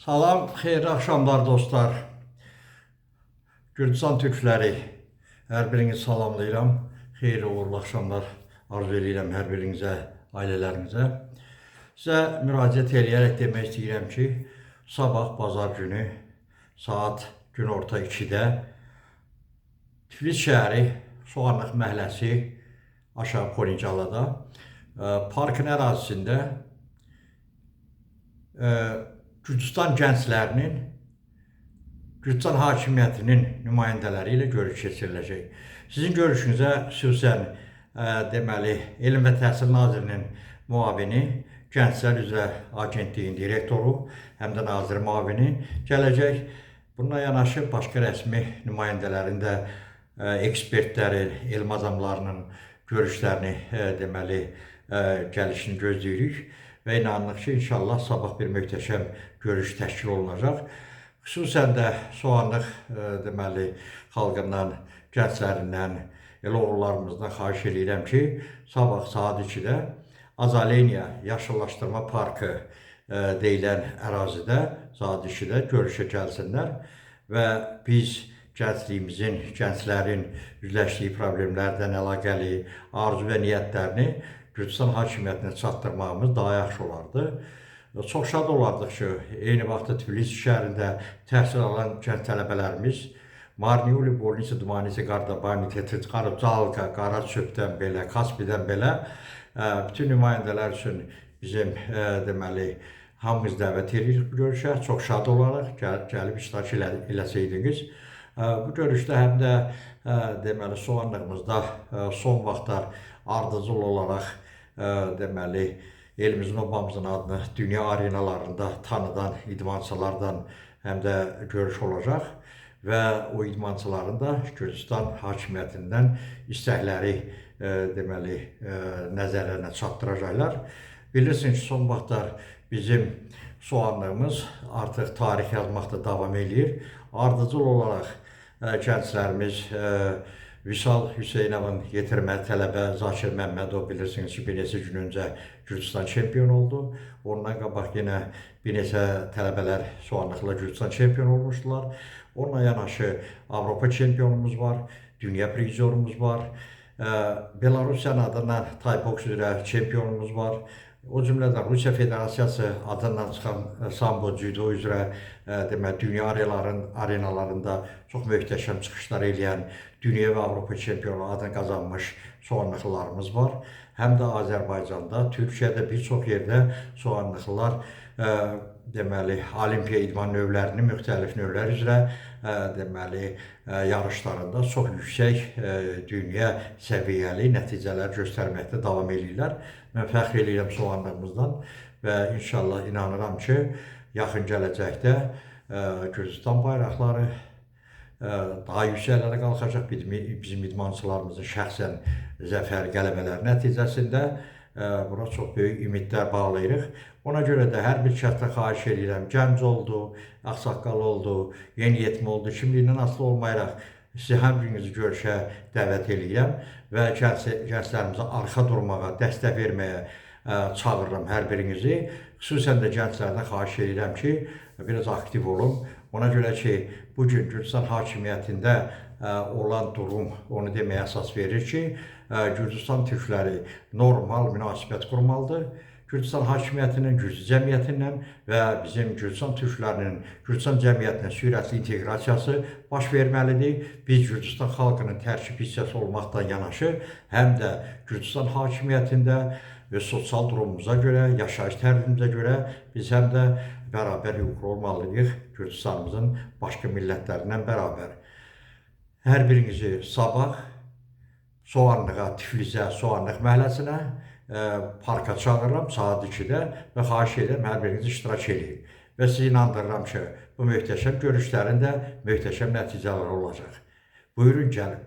Salam, xeyirli axşamlar dostlar. Gürcistan türkləri, hər birinizi salamlayıram. Xeyirli uğurlu axşamlar arzu edirəm hər birinizə, ailələrinizə. Sizə müraciət edərək demək istəyirəm ki, sabah bazar günü saat günorta 2-də Tiflis şəhəri Soğanlıq məhəlləsi aşağı Polincalada parkın ərazisində Gürcistan gənclərinin, Gürcistan hakimiyyətinin nümayəndələri ilə görüş keçiriləcək. Sizin görüşünüzə xüsusən deməli, Elm və Təhsil Nazirinin müavini, Gənclər üzrə Agentliyin direktoru, həm də nazir müavini gələcək. Bununla yanaşı başqa rəsmi nümayəndələrin də ekspertləri, elm adamlarının görüşlərini deməli gəlişini gözləyirik. Və inanırıq ki, inşallah sabah bir möhtəşəm görüş təşkil olunacaq. Xüsusən də Soğanlıq deməli xalqından, gənclərindən, elə oğullarımızdan xahiş edirəm ki, sabah saat 2-də Azaleniya Yaşıllaşdırma Parkı deyilən ərazidə saat 2-də görüşə gəlsinlər və biz gəncliyimizin, gənclərin üzləşdiyi problemlərdən əlaqəli arzu və niyyətlərini Gürcistan hakimiyyətinə çatdırmağımız daha yaxşı olardı. Çox şad olardıq ki, eyni vaxtda Tiflis şəhərində təhsil alan gənc tələbələrimiz Marniuli, Bolnisi, Dumanisi, Qardabani, Tetricaro, Calqa, Qaraçöpdən belə, Kaspidən belə bütün nümayəndələr üçün bizim deməli hamımız dəvət edirik bu görüşə. Çox şad olaraq gəlib iştirak eləsəydiniz. Bu görüşdə həm də deməli Soğanlığımızda son vaxtlar ardıcıl olaraq deməli elimizin obamızın adını dünya arenalarında tanıdan idmançılardan həm də görüş olacaq və o idmançıların da Gürcistan hakimiyyətindən istəkləri deməli nəzərlərinə çatdıracaqlar. Bilirsiniz ki, son vaxtlar bizim Soğanlığımız artıq tarix yazmaqda davam edir. Ardıcıl olaraq gənclərimiz Vüsal Hüseynovun yetirməli tələbə Zakir Məmmədov bilirsiniz ki, bir neçə gün öncə Gürcistan çempion oldu. Ondan qabaq yenə bir neçə tələbələr Soğanlıqla Gürcistan çempion olmuşdular. Onunla yanaşı Avropa çempionumuz var, dünya prizorumuz var. Belarusiyanın adından Tayboks üzrə çempionumuz var. O cümlədən Rusiya Federasiyası adından çıxan sambo, judo üzrə demək, dünya arenalarında çox möhtəşəm çıxışlar eləyən dünya və Avropa çempionu adını qazanmış Soğanlıqlılarımız var. Həm də Azərbaycanda, Türkiyədə bir çox yerdə Soğanlıqlılar deməli, olimpiya idman növlərini, müxtəlif növlər üzrə deməli, yarışlarında çox yüksək dünya səviyyəli nəticələr göstərməkdə davam edirlər. Mən fəxr edirəm Soğanlığımızdan və inşallah inanıram ki, yaxın gələcəkdə Gürcistan bayraqları daha yüksəklərə qalxacaq. Bizim idmançılarımızın şəxsən zəfər qələbələr nəticəsində buna çox böyük ümidlər bağlayırıq. Ona görə də hər bir şəxsdə xahiş edirəm, gənc oldu, ağsaqqal oldu, yeniyetmə oldu, kimliyindən asılı olmayaraq sizi hər birinizi görüşə dəvət edirəm və gənclərimizə arxa durmağa, dəstək verməyə çağırıram hər birinizi. Xüsusən də gənclərdən xahiş edirəm ki, biraz aktiv olun. Ona görə ki, bugün Gürcistan hakimiyyətində olan durum onu deməyə əsas verir ki, Gürcistan türkləri normal münasibət qurmalıdır. Gürcistan hakimiyyətinin, Gürcü cəmiyyətindən və bizim Gürcistan türklərinin Gürcistan cəmiyyətinə sürətli inteqrasiyası baş verməlidir. Biz Gürcistan xalqının tərkib hissəsi olmaqdan yanaşı, həm də Gürcistan hakimiyyətində və sosial durumumuza görə, yaşayış tərzimizə görə biz həm də bərabər hüquqlu olmalıyıq Gürcistanımızın başqa millətlərindən bərabər. Hər birinizi sabah Soğanlığa, Tiflisə, Soğanlıq məhəlləsinə parka çağırıram saat 2-də və xahiş edirəm hər biriniz iştirak edin. Və sizi inandırıram ki, bu möhtəşəm görüşlərin də möhtəşəm nəticələri olacaq. Buyurun gəlin.